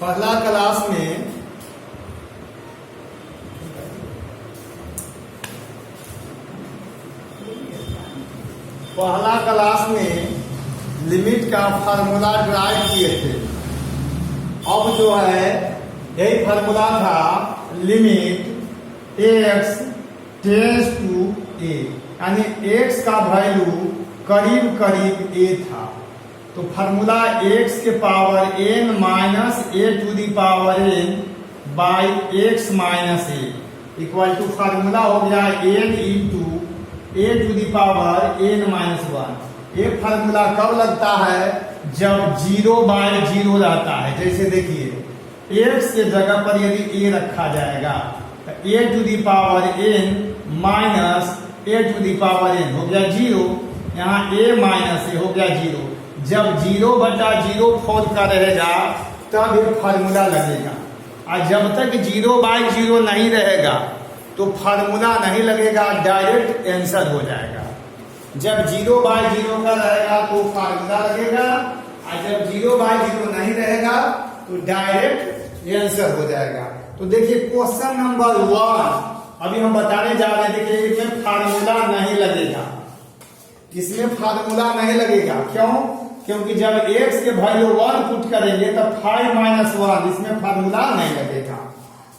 पहला क्लास में लिमिट का फार्मूला ड्राइव किए थे। अब जो है यही फार्मूला था, limit x tends to a, यानी x का वैल्यू करीब करीब a था। तो फार्मूला x के power n minus a to the power n by x minus a equal to formula हो गया n into a to the power n minus 1। ये फार्मूला कब लगता है? जब 0/0 रहता है। जैसे देखिए x के जगह पर यदि a रखा जाएगा तो a to the power n minus a to the power n हो गया 0, यहाँ a माइनस a हो गया 0। जब 0/0 फॉर्म का रहेगा तब ये फार्मूला लगेगा, और जब तक 0/0 नहीं रहेगा तो फार्मूला नहीं लगेगा, डायरेक्ट आंसर हो जाएगा। जब 0/0 का रहेगा तो फार्मूला लगेगा, और जब 0/0 नहीं रहेगा तो डायरेक्ट आंसर हो जाएगा। तो देखिए क्वेश्चन नंबर 1 अभी हम बताने जा रहे हैं। देखिए इसमें फार्मूला नहीं लगेगा, इसमें फार्मूला नहीं लगेगा। क्यों? क्योंकि जब x के वैल्यू 1 पुट करेंगे तो 5 माइनस 1, इसमें फार्मूला नहीं लगेगा।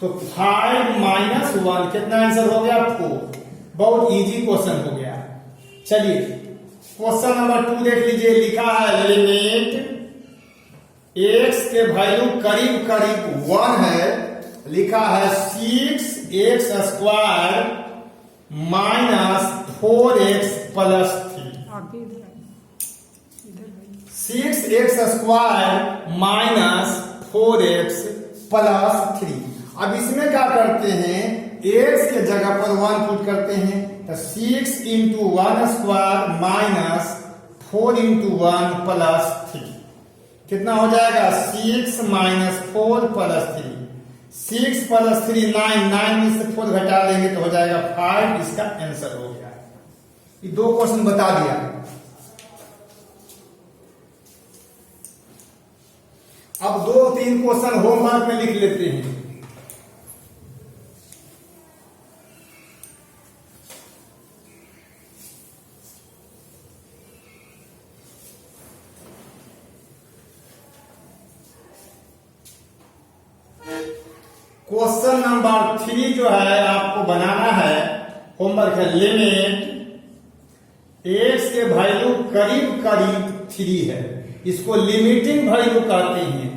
तो 5 माइनस 1 कितना आंसर हो गया? 4। बहुत इजी क्वेश्चन हो गया। चलिए क्वेश्चन नंबर 2 देख लीजिए। लिखा है लिमिट x के वैल्यू करीब करीब 1 है। लिखा है 6x square minus 4x plus 3। 6x square minus 4x plus 3। अब इसमें क्या करते हैं? x के जगह पर 1 पुट करते हैं, तो 6 into 1 square minus 4 into 1 plus 3 कितना हो जाएगा? 6 माइनस 4 प्लस 3। 6 प्लस 3 9, 9 में से 4 घटा देंगे तो हो जाएगा 5। इसका आंसर हो गया। ये 2 क्वेश्चन बता दिया। अब 2-3 क्वेश्चन होमवर्क में लिख लेते हैं। क्वेश्चन नंबर 3 जो है आपको बनाना है, होमवर्क है। लिमिट x के वैल्यू करीब करीब 3 है, इसको लिमिटिंग वैल्यू कहते हैं।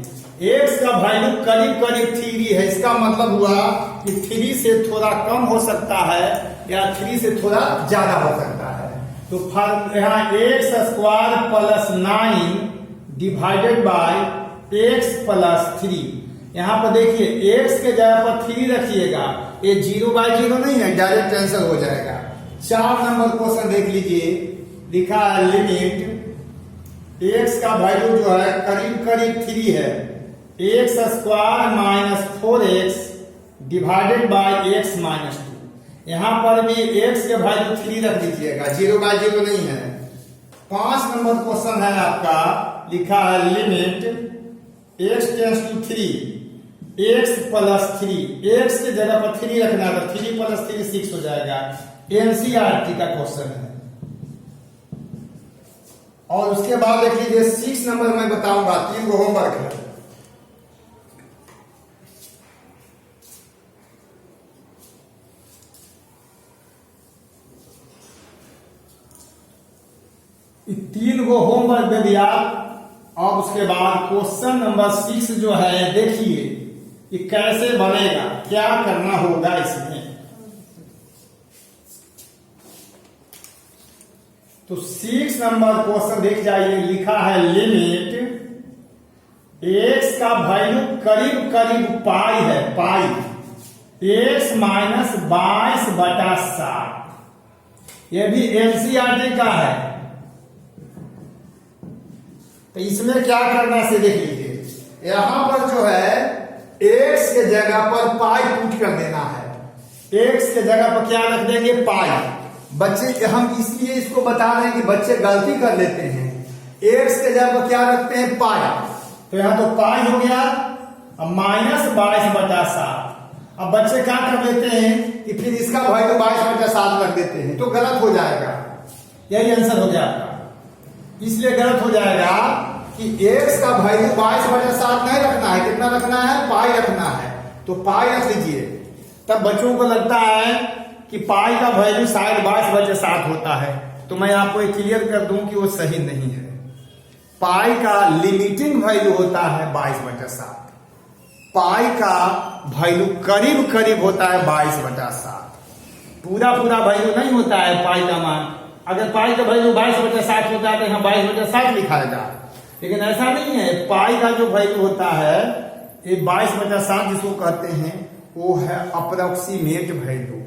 x का वैल्यू करीब करीब 3 है, इसका मतलब हुआ कि 3 से थोड़ा कम हो सकता है या 3 से थोड़ा ज्यादा हो सकता है। तो यहाँ x square plus 9 divided by x plus 3। यहाँ पर देखिए x के जगह पर 3 रखिएगा, ये 0/0 नहीं है, डायरेक्ट आंसर हो जाएगा। 4 नंबर क्वेश्चन देख लीजिए। लिखा है लिमिट x का वैल्यू जो है करीब करीब 3 है, x square minus 4x divided by x minus 2। यहाँ पर भी x के वैल्यू 3 रख दीजिएगा, 0/0 नहीं है। 5 नंबर क्वेश्चन है आपका। लिखा है limit x tends to 3 x plus 3। x के जगह पर 3 रखना है तो 3 प्लस 3 6 हो जाएगा। एनसीईआरटी का क्वेश्चन है। और उसके बाद देख लीजिए 6 नंबर मैं बताऊंगा, 3 गो होमवर्क है। ये 3 गो होमवर्क दे दिया। और उसके बाद क्वेश्चन नंबर 6 जो है देखिए ये कैसे बनेगा, क्या करना होगा इसमें। तो 6 नंबर क्वेश्चन देख जाइए। लिखा है लिमिट x का वैल्यू करीब करीब पाई है, पाई x माइनस 22/60। यह भी एनसीईआरटी का है। तो इसमें क्या करना से देख लीजिए। यहां पर जो है x के जगह पर पाई पुट कर देना है। x के जगह पर क्या रख देंगे? पाई। बच्चे हम इसलिए इसको बता रहे हैं कि बच्चे गलती कर लेते हैं। x के जगह पर क्या रखते हैं? पाई। तो तो यहाँ तो पाई हो गया, अब -22/7। अब बच्चे क्या कर देते हैं कि फिर इसका वैल्यू 22/7 रख देते हैं, तो गलत हो जाएगा। यही आंसर हो जाएगा। इसलिए गलत हो जाएगा कि x का वैल्यू 22/7 नहीं रखना है, कितना रखना है, पाई रखना है। तो पाई रख लीजिए। तब बच्चों को लगता है कि पाई का वैल्यू शायद 22/7 होता है, तो मैं आपको एक क्लियर कर दूं कि वो सही नहीं है। पाई का लिमिटिंग वैल्यू होता है 22/7। पाई का वैल्यू करीब करीब होता है 22/7। पूरा वैल्यू नहीं होता है पाई का मान। अगर पाई का वैल्यू 22/7 होता है तो यहाँ 22/7 लिखाएगा, लेकिन ऐसा नहीं है। पाई का जो वैल्यू होता है ये 22/7 जिसको कहते हैं वो है अप्रोक्सीमेट वैल्यू,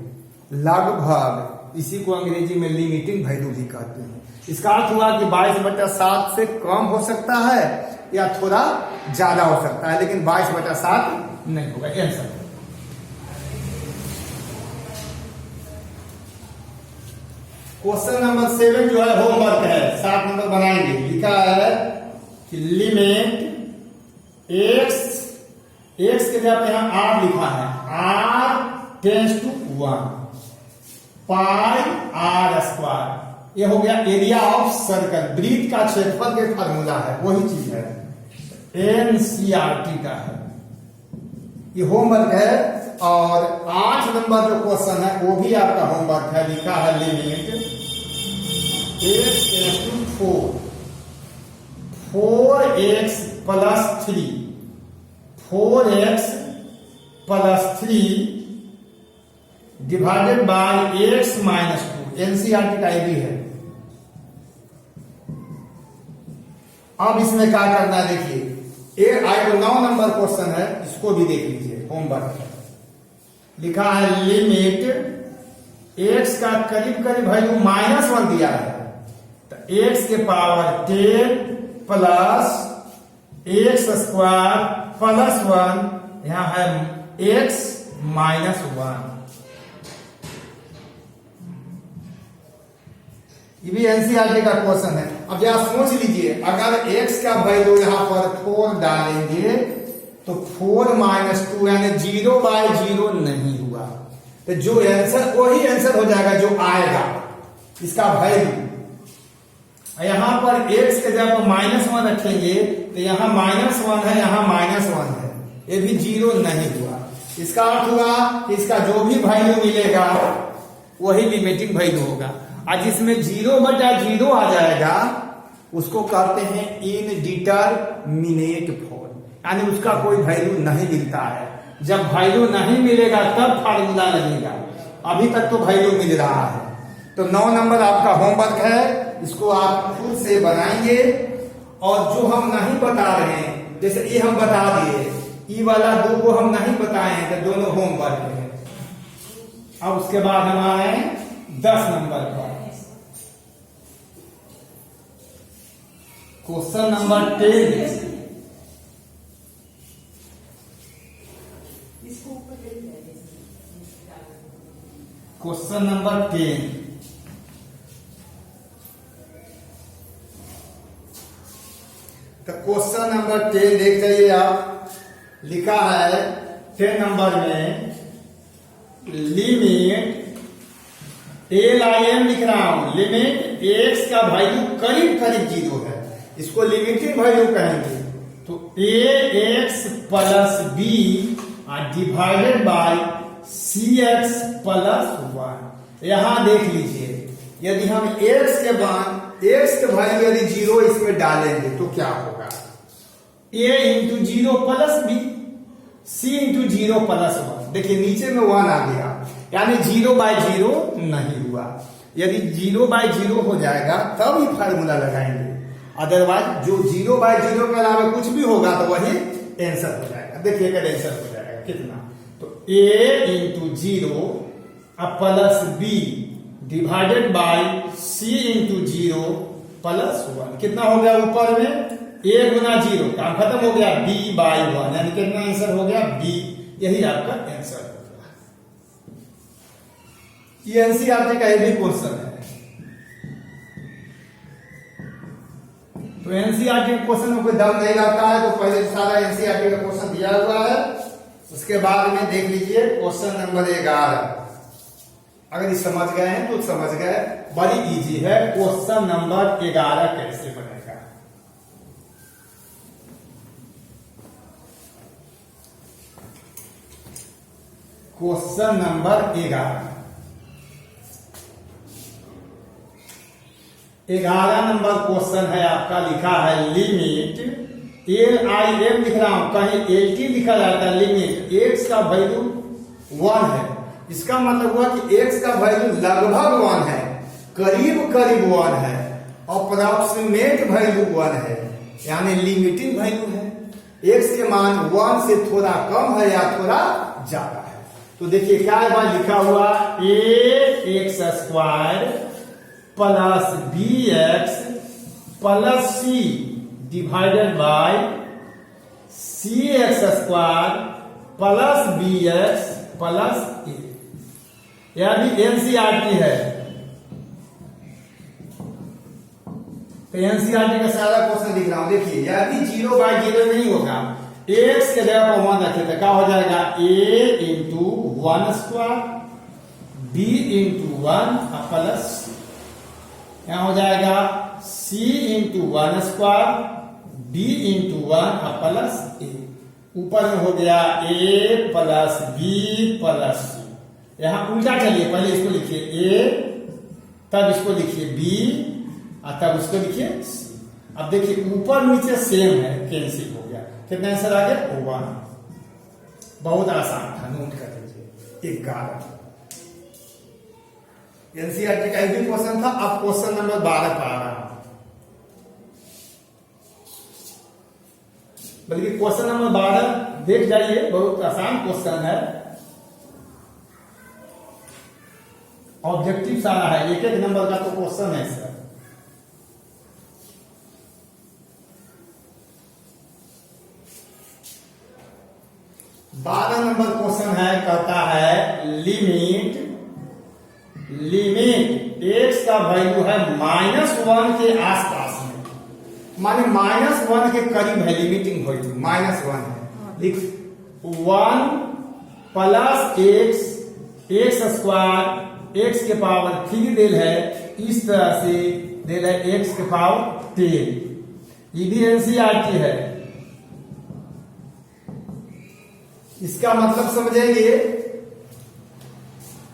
लगभग। इसी को अंग्रेजी में लिमिटिंग वैल्यू भी कहते हैं। इसका अर्थ हुआ कि 22/7 से कम हो सकता है या थोड़ा ज्यादा हो सकता है, लेकिन 22/7 नहीं होगा। आंसर क्वेश्चन नंबर 7 जो है होमवर्क है, 7 नंबर बनाएंगे। लिखा है कि लिमिट x के जगह यहाँ r लिखा है, r tends to 1 pi r²। ये हो गया एरिया ऑफ सर्कल, वृत्त का क्षेत्रफल के फार्मूला है, वही चीज है, NCERT का है। ये होमवर्क है। और 8 नंबर जो क्वेश्चन है वो भी आपका होमवर्क है। लिखा है limit x tends to 4x + 3 4x + 3 divided by x - 2। NCERT का ये भी है। अब इसमें क्या करना है देखिए, ये 9 नंबर क्वेश्चन है, इसको भी देख लीजिए, होमवर्क है। लिखा है लिमिट x का करीब वैल्यू -1 दिया है, तो x के पावर 10 प्लस x² प्लस 1, यहां है x - 1। ये भी NCERT का क्वेश्चन है। अब जरा सोच लीजिए, अगर x का वैल्यू यहां पर 4 डालेंगे तो 4 - 2 यानी 0/0 नहीं हुआ, तो जो आंसर वही आंसर हो जाएगा जो आएगा इसका वैल्यू। यहां पर x के जब -1 रखेंगे तो यहां -1 है, यहां -1 है, ये भी 0 नहीं हुआ। इसका अर्थ हुआ कि इसका जो भी वैल्यू मिलेगा वही लिमिटिंग वैल्यू होगा। और जिसमें 0/0 आ जाएगा उसको कहते हैं इनडिटरमिनेट फॉर्म, यानी उसका कोई वैल्यू नहीं मिलता है। जब वैल्यू नहीं मिलेगा तब फार्मूला लगेगा, अभी तक तो वैल्यू मिल रहा है। तो 9 नंबर आपका होमवर्क है, इसको आप खुद से बनाएंगे। और जो हम नहीं बता रहे हैं, जैसे ये हम बता दिए, ई वाला 2 को हम नहीं बताए हैं, तो दोनों होमवर्क है। अब उसके बाद हम आए 10 नंबर पर, क्वेश्चन नंबर 10। क्वेश्चन नंबर 10 तो क्वेश्चन नंबर 10 देख जाइए आप। लिखा है 10 नंबर में लिमिट LIM लिख रहा हूं, लिमिट x का वैल्यू करीब 0 है, इसको लिमिटिंग वैल्यू कहेंगे। तो ax + b divided by cx + 1। यहां देख लीजिए, यदि हम x के वैल्यू यदि 0 इसमें डालेंगे तो क्या होगा, a × 0 + b, c × 0 + 1। देखिए नीचे में 1 आ गया, यानी 0/0 नहीं हुआ। यदि 0/0 हो जाएगा तब ही फार्मूला लगाएंगे, अदरवाइज जो 0/0 के अलावा कुछ भी होगा तो वही आंसर हो जाएगा। देखिए अगर आंसर हो जाएगा कितना, तो a × 0 + b divided by c × 0 + 1। कितना हो गया ऊपर में, a × 0, काम खत्म हो गया, b/1, यानी कितना आंसर हो गया b। यही आपका आंसर हो गया। ये NCERT का भी क्वेश्चन है। तो तो एनसीईआरटी के क्वेश्चन में कोई दम नहीं लगता है, तो पहले सारा एनसीईआरटी का क्वेश्चन दिया हुआ है, उसके बाद में देख लीजिए क्वेश्चन नंबर 11। अगर ये समझ गए हैं तो समझ गए, बड़ी इजी है। क्वेश्चन नंबर 11 कैसे बनेगा? क्वेश्चन नंबर 11 नंबर क्वेश्चन है आपका, लिखा है लिमिट LIM लिख रहा हूं, कहीं LT लिखा जाता है। लिमिट x का वैल्यू 1 है, इसका मतलब हुआ कि x का वैल्यू लगभग 1 है, करीब करीब 1 है, अप्रोक्सीमेट वैल्यू 1 है, यानी लिमिटिंग वैल्यू है। x के मान 1 से थोड़ा कम है या थोड़ा ज्यादा है। तो देखिए क्या है लिखा हुआ, ax² plus bx plus c divided by cx² plus bx plus a। यह भी एनसीईआरटी है, तो एनसीईआरटी का सारा क्वेश्चन लिख रहा हूं। देखिए यदि 0/0 नहीं होगा, x के जगह पर 1 रखे तो क्या हो जाएगा, a into 1² b into 1 plus यहां हो जाएगा c into 1² b into 1 plus a। ऊपर में हो गया a plus b plus c। यहां उल्टा चलिए, पहले इसको लिखिए a, तब इसको लिखिए b और तब इसको लिखिए c। अब देखिए ऊपर नीचे सेम है, कैंसिल हो गया। कितना आंसर आ गया, 1। बहुत आसान था, नोट कर लीजिए। 11 एनसीईआरटी का भी क्वेश्चन था। अब क्वेश्चन नंबर 12 पर आ रहा हूं, बल्कि क्वेश्चन नंबर 12 देख जाइए, बहुत आसान क्वेश्चन है, ऑब्जेक्टिव सारा है, 1-1 नंबर का तो क्वेश्चन है सर। बारह नंबर क्वेश्चन है, कहता है लिमिट x का वैल्यू है -1 के आसपास में, माने -1 के करीब है लिमिटिंग वैल्यू, -1 है। लिख 1 प्लस x² x के पावर 3 देल है, इस तरह से देल है x के पावर 10। ये भी एनसीईआरटी है, इसका मतलब समझेंगे,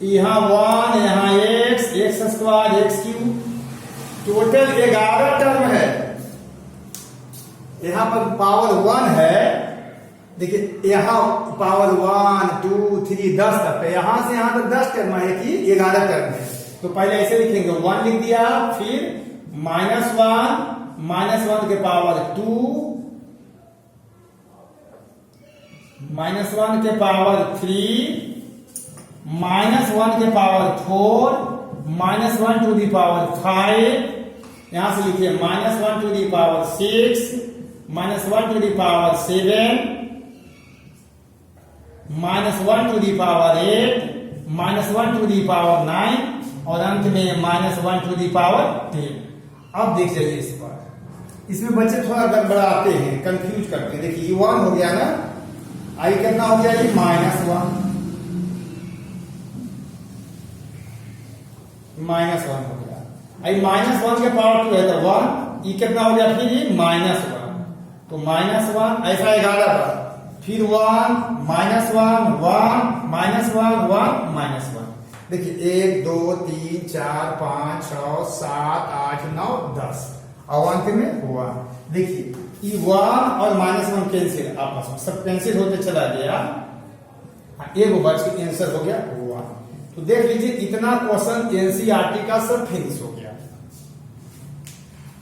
यहां 1 यहां x² x3, टोटल 11 टर्म है। यहां पर पावर 1 है, देखिए यहां पावर 1 2 3 10 तक है, यहां से यहां तक 10 टर्म है कि 11 टर्म है। तो पहले ऐसे लिखेंगे, 1 लिख दिया, फिर -1 के पावर 2 -1 के पावर 3 -1 के पावर 4 -1 टू दी पावर 5, यहां से लिखिए -1 to the power 6 -1 to the power 7 -1 to the power 8 -1 to the power 9 और अंत में -1 टू दी पावर 10। अब देख जाइए इस पर, इसमें बच्चे थोड़ा गड़बड़ाते हैं, कंफ्यूज करते हैं। देखिए ये 1 हो गया ना, आई कितना हो गया, ये -1 हो गया, आई -1 के पावर 2 है तो 1, ये कितना हो गया, फिर ये -1, तो -1 ऐसा 11 पर, फिर 1 -1 1 -1 देखिए 1 2 3 4 5 6 7 8 9 10 और अंत में 1। देखिए ये 1 और -1 कैंसिल, आपस में सब कैंसिल होते चला गया, एक बच के आंसर हो गया 1। तो देख लीजिए इतना क्वेश्चन एनसीईआरटी का सब फिनिश हो गया।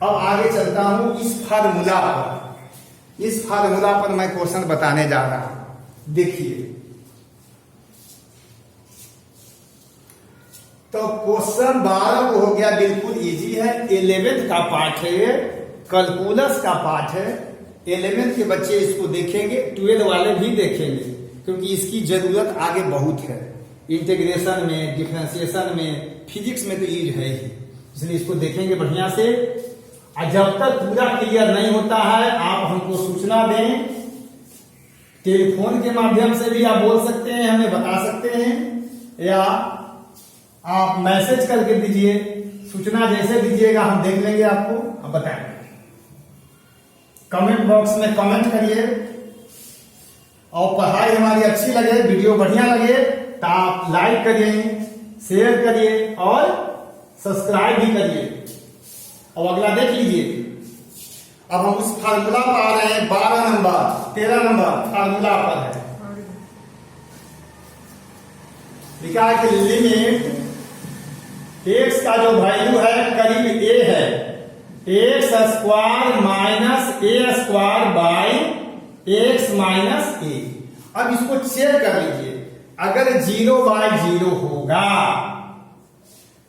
अब आगे चलता हूं इस फार्मूला पर। इस फार्मूला पर मैं क्वेश्चन बताने जा रहा हूं। देखिए तो क्वेश्चन 12 को हो गया, बिल्कुल इजी है, 11th का पार्ट है, ये कैलकुलस का पार्ट है। 11th के बच्चे इसको देखेंगे, 12 वाले भी देखेंगे, क्योंकि इसकी जरूरत आगे बहुत है, इंटीग्रेशन में, डिफरेंशिएशन में, फिजिक्स में तो यूज है ही, इसलिए इसको देखेंगे बढ़िया से। और जब तक पूरा क्लियर नहीं होता है आप हमको सूचना दें। टेलीफोन के माध्यम से भी आप बोल सकते हैं, हमें बता सकते हैं, या आप मैसेज करके दीजिए। सूचना जैसे दीजिएगा हम देख लेंगे, आपको हम बताएंगे। कमेंट बॉक्स में कमेंट करिए, और पढ़ाई हमारी अच्छी लगे, वीडियो बढ़िया लगे तो आप लाइक करिए, शेयर करिए और सब्सक्राइब भी करिए। अब अगला देख लीजिए। अब हम उस फार्मूला पर आ रहे हैं, 12 नंबर 13 नंबर फार्मूला पर है। लिखा है कि लिमिट एक्स का जो वैल्यू है करीब ए है, x square minus a square by x minus a. अब इसको चेक कर लीजिए, अगर 0/0 होगा,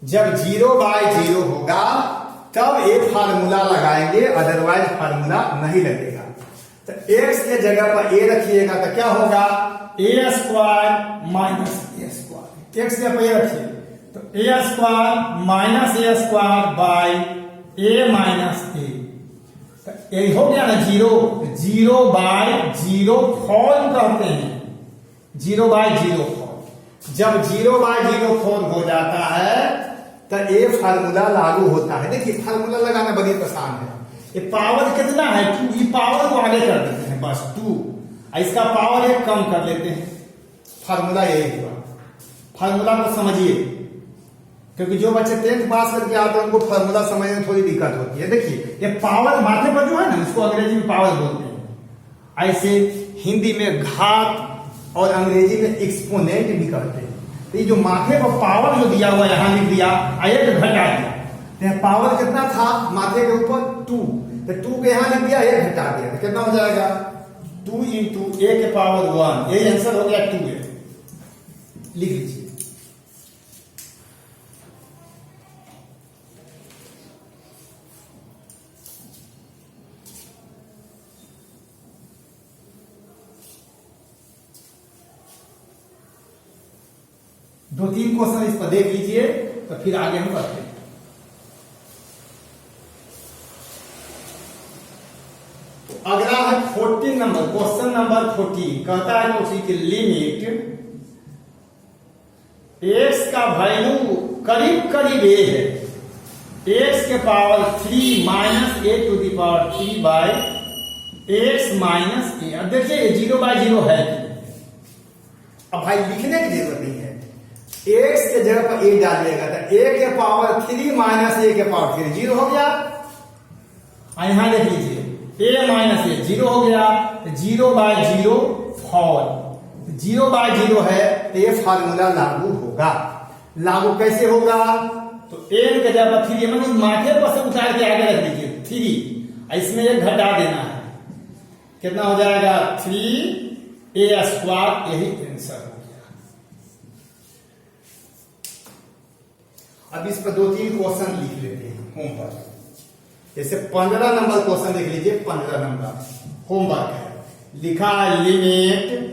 जब 0/0 होगा तब ये फार्मूला लगाएंगे, अदरवाइज फार्मूला नहीं लगेगा। तो एक्स के जगह पर ए रखिएगा तो क्या होगा, a square minus a square. X के पे रखिए तो a square minus a square by a minus a. तो ये हो गया ना 0, 0/0 फॉर्म कहते हैं, 0/0 फॉर्म। जब 0/0 हो जाता है तो ये फार्मूला लागू होता है। देखिए फार्मूला लगाना बड़ी आसान है। ये पावर कितना है 2, ये पावर को आगे कर देते हैं बस 2, इसका पावर 1 कम कर लेते हैं। फार्मूला यही हुआ। फार्मूला को समझिए, क्योंकि जो बच्चे 10th पास करके आते हैं उनको फार्मूला समझने में थोड़ी दिक्कत होती है। देखिए ये पावर माथे पर जो है ना, उसको अंग्रेजी में पावर बोलते हैं। ऐसे हिंदी में घात और अंग्रेजी में एक्सपोनेंट भी कहते हैं। तो ये जो माथे पर पावर जो दिया हुआ यहां लिख दिया, एक घटा दिया, तो पावर कितना था माथे के ऊपर 2, तो 2 के यहां लिख दिया, 1 घटा दिया, तो कितना हो जाएगा 2 इंटू ए के पावर 1। यही आंसर हो गया 2 है। लिख लीजिए। दो तीन क्वेश्चन इस पर देख लीजिए तो फिर आगे हम बढ़ते हैं। तो अगला है 14 नंबर, क्वेश्चन नंबर 14 कहता है उसी की लिमिट एक्स का वैल्यू करीब करीब ए है, एक्स के power 3 minus a to the power 3 by x minus a. अब देखिए 0/0 है। अब भाई लिखने की जरूरत नहीं है, एक्स के जगह पर ए डालिएगा तो ए के पावर 3 माइनस ए के पावर 3 0 हो गया। यहां देख लीजिए ए माइनस ए 0 हो गया, 0/0 फॉर्म। 0/0 है तो ये फार्मूला लागू होगा। लागू कैसे होगा, तो एन के जगह पर 3 मतलब माथे पर से उतार के आगे रख लीजिए 3, इसमें 1 घटा देना है, कितना हो जाएगा 3a स्क्वायर। यही आंसर हो गया। अब इस पर 2-3 क्वेश्चन लिख लेते हैं होमवर्क। जैसे 15 नंबर क्वेश्चन देख लीजिए। 15 नंबर होमवर्क है, लिखा है लिमिट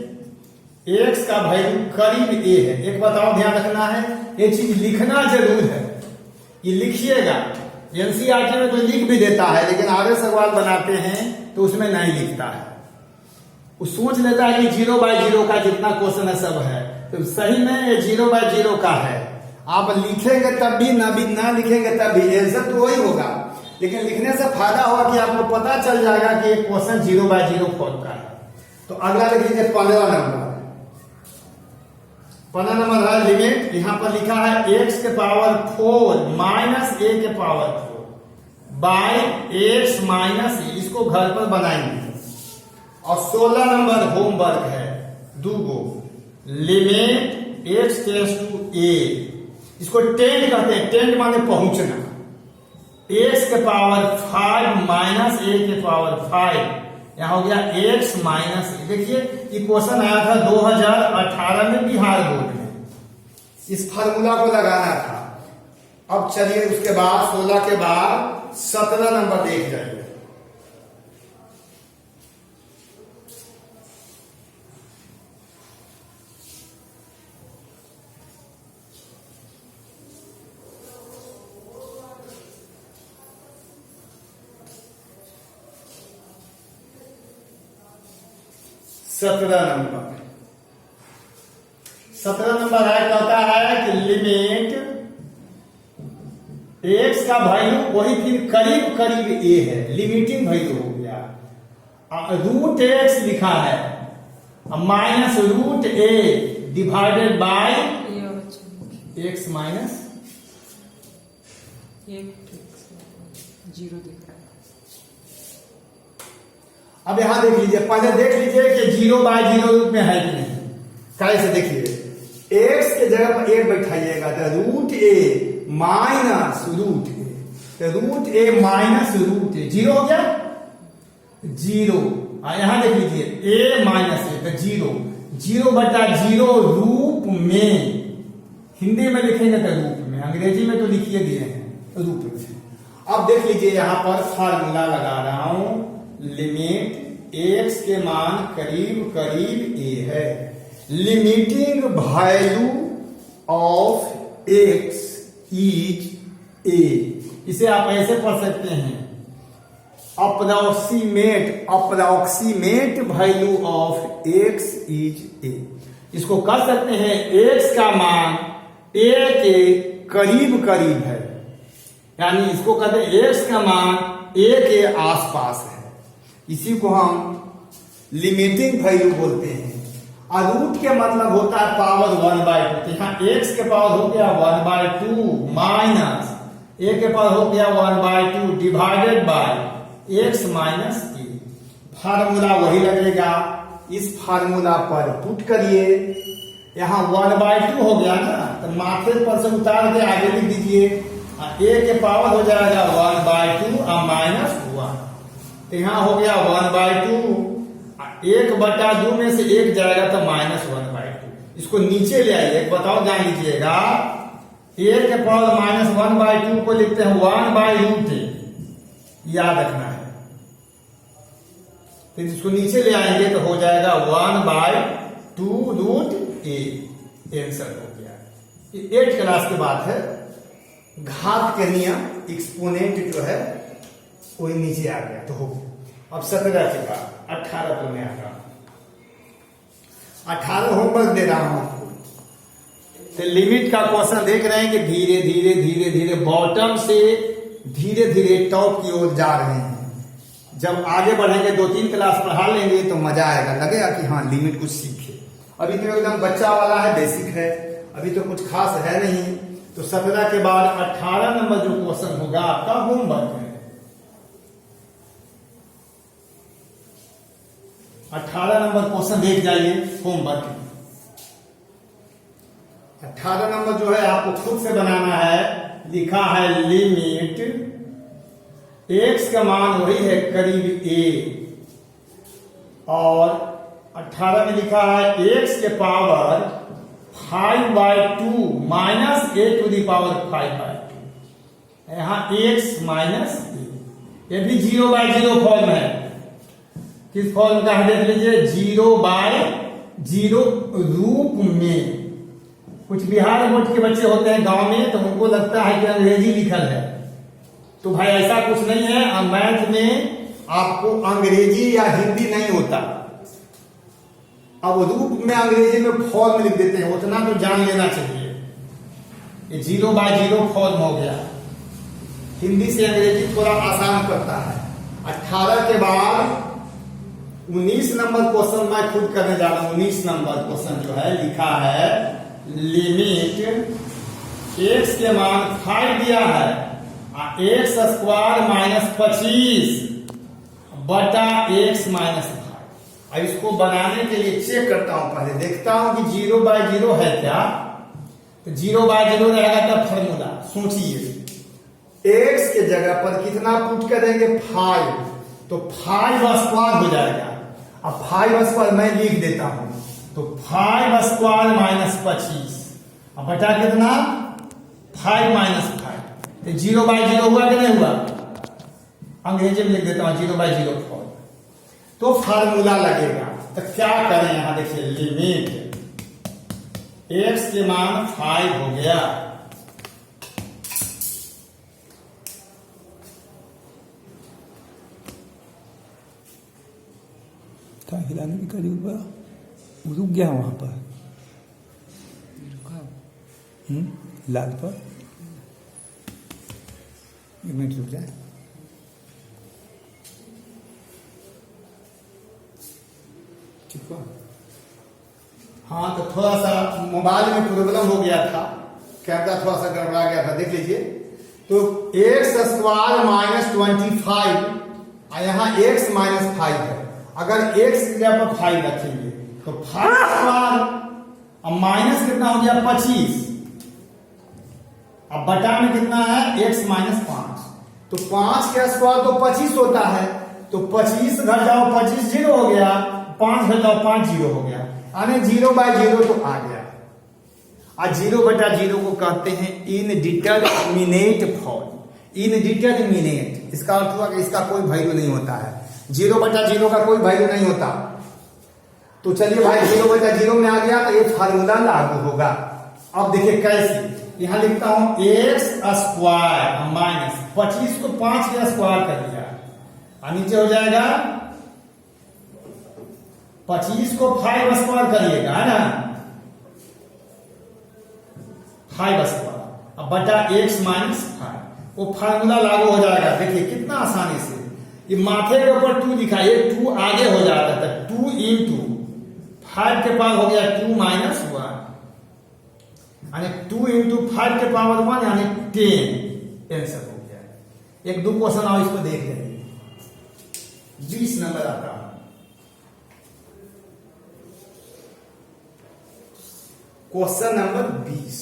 एक्स का वैल्यू करीब ए है। एक बताओ, ध्यान रखना है, ये चीज लिखना जरूर है, ये लिखिएगा। एनसीईआरटी में तो लिख भी देता है, लेकिन आगे सवाल बनाते हैं तो उसमें नहीं लिखता है। वो सोच लेता है कि 0/0 का जितना क्वेश्चन है सब है, तो सही में ये 0/0 का है। आप लिखेंगे तब भी ना लिखेंगे तब भी आंसर तो वही होगा, लेकिन लिखने से फायदा होगा कि आपको पता चल जाएगा कि एक क्वेश्चन 0/0 फॉर्म का है। तो अगला लिख लीजिए 15 नंबर। 15 नंबर है लिमिट, यहां पर लिखा है एक्स के पावर 4 माइनस ए के पावर 4 बाई एक्स माइनस ए। इसको घर पर बनाएंगे। और 16 नंबर होमवर्क है, 2 गो, लिमिट एक्स टेंड्स टू ए। इसको टेंड कहते हैं, टेंड माने पहुंचना। एक्स के पावर 5 माइनस ए के पावर 5, यहां हो गया एक्स माइनस ए। देखिए ये क्वेश्चन आया था 2018 में बिहार बोर्ड में, इस फार्मूला को लगाना था। अब चलिए उसके बाद 16 के बाद 17 नंबर देख जाइए। 17 नंबर है, कहता है कि लिमिट एक्स का वैल्यू वही फिर करीब करीब ए है, लिमिटिंग वैल्यू हो गया। रूट एक्स लिखा है minus root a divided by x minus zero दिख रहा है। अब यहां देख लीजिए, पहले देख लीजिए कि 0/0 रूप में है कि नहीं। कैसे देखिए, एक्स के जगह पर ए बैठाइएगा तो रूट ए माइनस रूट ए, तो रूट ए माइनस रूट ए जीरो हो गया, जीरो। यहां देख लीजिए ए माइनस ए तो जीरो, 0/0 रूप में, हिंदी में लिखेंगे तो रूप में, अंग्रेजी में तो लिखिए दिए हैं रूप में। अब देख लीजिए यहां पर फार्मूला लगा रहा हूं, लिमिट एक्स के मान करीब करीब ए है, limiting value of x is a. इसे आप ऐसे पढ़ सकते हैं, approximate value of x is a. इसको कर सकते हैं एक्स का मान ए के करीब करीब है, यानी इसको कहते हैं एक्स का मान ए के आसपास है, इसी को हम लिमिटिंग वैल्यू बोलते हैं। और रूट के मतलब होता है पावर 1/2, तो यहाँ एक्स के पावर हो गया 1/2 माइनस ए के पावर हो गया 1/2 divided by x minus A. Formula वही लगेगा, इस फार्मूला पर पुट करिए, यहाँ 1/2 हो गया ना, तो माथे पर से उतार के आगे लिख दीजिए, ए के पावर हो जाएगा 1/2 और माइनस 1, तो यहाँ हो गया 1/2, 1/2 में से एक जाएगा तो -1/2। इसको नीचे ले आइए, बताओ जान लीजिएगा, ए के पावर -1/2 को लिखते हैं 1/√a, याद रखना है। तो इसको नीचे ले आएंगे तो हो जाएगा 1/2√a, आंसर हो गया। ये 8th क्लास की बात है, घात के नियम एक्सपोनेंट जो है वही नीचे आ गया तो हो गया। अब 17 के बाद 18 पर मैं आ रहा हूं, 18 होमवर्क दे रहा हूं आपको। तो लिमिट का क्वेश्चन देख रहे हैं कि धीरे धीरे धीरे धीरे बॉटम से धीरे धीरे टॉप की ओर जा रहे हैं। जब आगे बढ़ेंगे 2-3 क्लास पढ़ा लेंगे तो मजा आएगा, लगेगा कि हाँ लिमिट कुछ सीखे। अभी तो एकदम बच्चा वाला है, बेसिक है, अभी तो कुछ खास है नहीं। तो 17 के बाद 18 नंबर जो क्वेश्चन होगा आपका होमवर्क है। 18 नंबर क्वेश्चन देख जाइए होमवर्क। 18 नंबर जो है आपको खुद से बनाना है, लिखा है लिमिट एक्स का मान वही है करीब ए, और 18 में लिखा है एक्स के power 5/2 minus a to the power 5/2, यहां एक्स माइनस ए, ये भी 0/0 फॉर्म है। किस फॉर्म का है देख लीजिए, 0/0 रूप में। कुछ बिहार बोर्ड के बच्चे होते हैं गांव में, तो उनको लगता है कि अंग्रेजी लिखल है, तो भाई ऐसा कुछ नहीं है। मैथ में आपको अंग्रेजी या हिंदी नहीं होता, अब रूप में अंग्रेजी में फॉर्म लिख देते हैं, उतना तो जान लेना चाहिए। ये 0/0 फॉर्म हो गया, हिंदी से अंग्रेजी थोड़ा आसान पड़ता है। 18 के बाद 19 नंबर क्वेश्चन मैं खुद करने जा रहा हूं। 19 नंबर क्वेश्चन जो है लिखा है लिमिट एक्स के मान 5 दिया है, एक्स स्क्वायर -25 बटा एक्स -5। अब इसको बनाने के लिए चेक करता हूं, पहले देखता हूं कि 0/0 है क्या। तो 0/0 रहेगा तब फॉर्मूला सोचिए, एक्स के जगह पर कितना पुट करेंगे 5, तो 5 स्क्वायर हो जाएगा। अब 5 स्क्वायर मैं लिख देता हूं, तो 5 स्क्वायर -25 अब बटा कितना 5 - 5, तो 0/0 हुआ कि नहीं हुआ। अंग्रेजी में लिख देता हूं 0/0 फॉर्म, तो फार्मूला लगेगा। तो क्या करें, यहां देखिए लिमिट एक्स के मान 5 हो गया, था हिलाने की करी हुआ रुक गया वहां पर रुका। लाल पर 1 मिनट रुक जाए। ठीक हुआ। हाँ तो थोड़ा सा मोबाइल में प्रॉब्लम हो गया था, कैमरा थोड़ा सा गड़बड़ा गया था, देख लीजिए। तो एक्स स्क्वायर -25 और यहाँ x -5 है। अगर x की जगह पर 5 रखेंगे तो 5 स्क्वायर अब माइनस कितना हो गया 25, अब बटा में कितना है x -5, तो 5 का स्क्वायर तो 25 होता है, तो 25 घट जाओ 25 0 हो गया, 5 घट जाओ 5 0 हो गया, यानी 0/0 तो आ गया। और 0/0 को कहते हैं इनडिटरमिनेट फॉर्म। इनडिटरमिनेट इसका अर्थ हुआ कि इसका कोई वैल्यू नहीं होता है, 0/0 का कोई वैल्यू नहीं होता। तो चलिए भाई 0/0 में आ गया तो ये फार्मूला लागू होगा। अब देखिए कैसे, यहां लिखता हूं x स्क्वायर माइनस 25 को 5 के स्क्वायर कर दिया और नीचे हो जाएगा 25 को 5 स्क्वायर करिएगा, है ना, 5 स्क्वायर अब बटा x -5, वो फार्मूला लागू हो जाएगा। देखिए कितना आसानी से, ये माथे के ऊपर 2 दिखा, ये 2 आगे हो जाता था, 2 into 5 के पावर हो गया 2 - 1 यानी 2 into 5 के पावर 1 यानी 10 आंसर हो गया। 1-2 क्वेश्चन आओ इसको देख लेंगे। 20 नंबर आता है। क्वेश्चन नंबर 20,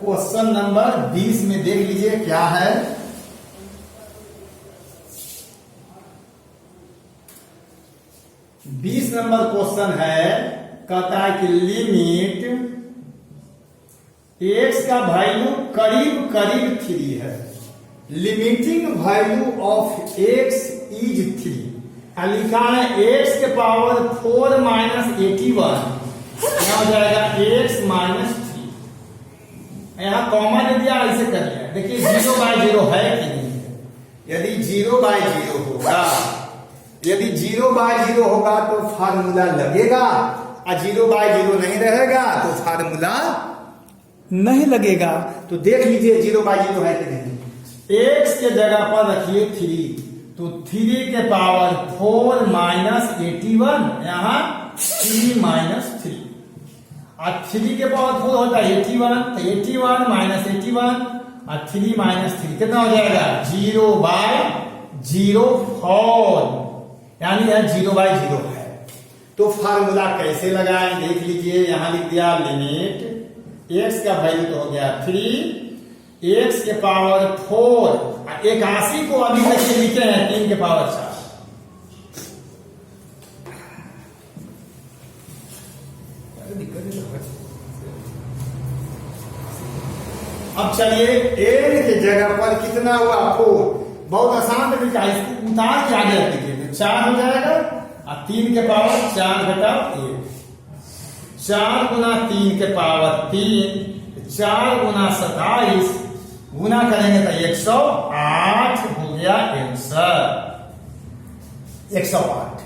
क्वेश्चन नंबर 20 में देख लीजिए क्या है। बीस नंबर क्वेश्चन है, कहता है कि लिमिट x का वैल्यू करीब करीब 3 है, limiting value of x is 3, लिखा है x के पावर 4 - 81, क्या हो जाएगा x -3, यहां कॉमन दिया ऐसे कर लिया। देखिए 0/0 है कि नहीं है, यदि 0/0 होगा, यदि 0/0 होगा तो फार्मूला लगेगा, और 0/0 नहीं रहेगा तो फार्मूला नहीं लगेगा। तो देख लीजिए 0/0 है कि नहीं। x के जगह पर रखिए 3, तो 3 के पावर 4 - 81, यहां 3 - 3, और 3 के पावर 4 होता है 81, तो 81 - 81 और 3 - 3 कितना हो जाएगा 0/04, यानी यह 0/0 है। तो फार्मूला कैसे लगाएं देख लीजिए। यहां लिख दिया लिमिट x का वैल्यू तो हो गया 3, x के पावर 4, 81 को अभी कैसे लिखे हैं 3 के पावर 4। अब चलिए n की जगह पर कितना हुआ 4, बहुत आसान तरीका है, इसको उतार के आगे लिखिए 4 हो जाएगा, और 3 के पावर 4 घटाओ 1, 4 गुना 3 के पावर 3, 4 गुना 27 गुना करेंगे तो 108 हो गया आंसर, 108।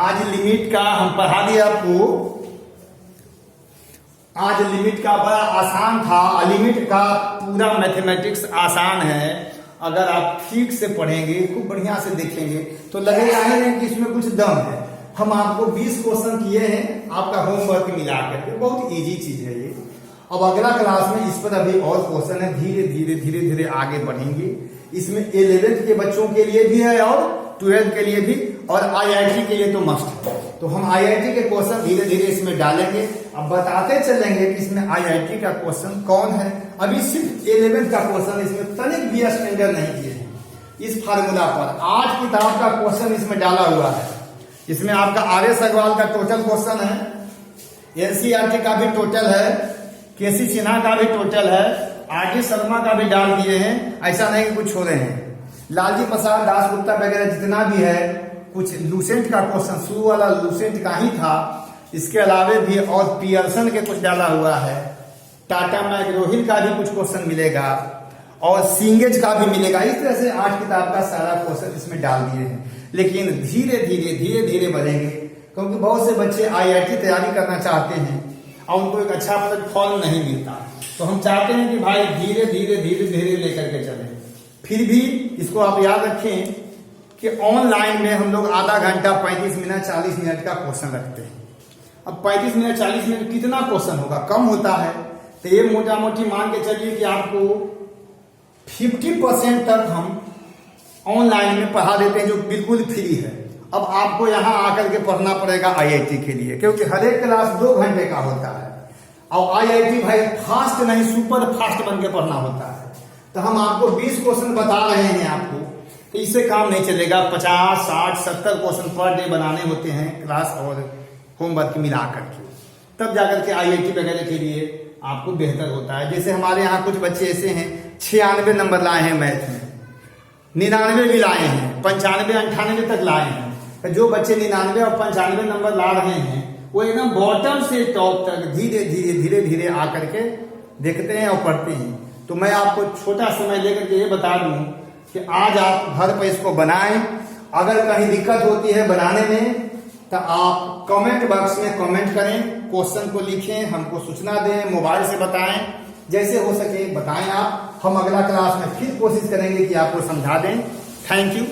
आज लिमिट का हम पढ़ा दिया आपको, आज लिमिट का बड़ा आसान था। लिमिट का पूरा मैथमेटिक्स आसान है, अगर आप ठीक से पढ़ेंगे, खूब बढ़िया से देखेंगे तो लगेगा ही नहीं कि इसमें कुछ दम है। हम आपको 20 क्वेश्चन किए हैं आपका होमवर्क मिला करके, बहुत इजी चीज है ये। अब अगला क्लास में इस पर अभी और क्वेश्चन है, धीरे धीरे धीरे धीरे आगे बढ़ेंगे। इसमें 11th के बच्चों के लिए भी है और 12th के लिए भी, और IIT के लिए तो मस्ट है। तो हम IIT के क्वेश्चन धीरे धीरे इसमें डालेंगे। अब बताते चलेंगे कि इसमें IIT का क्वेश्चन कौन है। अभी सिर्फ 11th का क्वेश्चन इसमें तनिक भी स्टैंडर्ड नहीं किए हैं इस फार्मूला पर। 8 किताब का क्वेश्चन इसमें डाला हुआ है। इसमें आपका RS अग्रवाल का टोटल क्वेश्चन है, NCERT का भी टोटल है, KC सिन्हा का भी टोटल है, आर.डी. शर्मा का भी डाल दिए हैं, ऐसा नहीं कि कुछ छोड़े हैं। लालजी प्रसाद दासगुप्ता वगैरह जितना भी है, कुछ लूसेंट का क्वेश्चन शुरू वाला लूसेंट का ही था, इसके अलावे भी और पियर्सन के कुछ डाला हुआ है, टाटा मैकग्रो-हिल का भी कुछ क्वेश्चन मिलेगा और सिंगेज का भी मिलेगा। इस तरह से 8 किताब का सारा क्वेश्चन इसमें डाल दिए हैं। लेकिन धीरे धीरे बढ़ेंगे, क्योंकि बहुत से बच्चे IIT तैयारी करना चाहते हैं और उनको एक अच्छा फल नहीं मिलता, तो हम चाहते हैं कि भाई धीरे धीरे लेकर के चलें। फिर भी इसको आप याद रखें कि ऑनलाइन में हम लोग आधा घंटा 35 मिनट 40 मिनट का क्वेश्चन रखते हैं। अब 35 मिनट 40 मिनट कितना क्वेश्चन होगा, कम होता है, तो ये मोटा मोटी मान के चलिए कि आपको 50% तक हम ऑनलाइन में पढ़ा देते हैं, जो बिल्कुल फ्री है। अब आपको यहाँ आकर के पढ़ना पड़ेगा IIT के लिए, क्योंकि हर एक क्लास 2 घंटे का होता है और IIT भाई फास्ट नहीं सुपर फास्ट बन के पढ़ना होता है। तो हम आपको 20 क्वेश्चन बता रहे हैं आपको, तो इससे काम नहीं चलेगा। 50, 60, 70 क्वेश्चन पर डे बनाने होते हैं क्लास और होमवर्क मिला करके, तब जाकर के IIT वगैरह के लिए आपको बेहतर होता है। जैसे हमारे यहाँ कुछ बच्चे ऐसे हैं 96 नंबर लाए हैं मैथ में, 99 भी लाए हैं, 95, 98 तक लाए हैं। तो जो बच्चे 99 और 95 नंबर ला रहे हैं, वो एकदम बॉटम से टॉप तक धीरे धीरे आकर के देखते हैं और पढ़ते हैं। तो मैं आपको छोटा समय लेकर के ये बता दूं कि आज आप घर पर इसको बनाएं। अगर कहीं दिक्कत होती है बनाने में, तो आप कमेंट बॉक्स में कमेंट करें, क्वेश्चन को लिखें, हमको सूचना दें, मोबाइल से बताएं, जैसे हो सके बताएं आप। हम अगला क्लास में फिर कोशिश करेंगे कि आपको समझा दें। Thank you.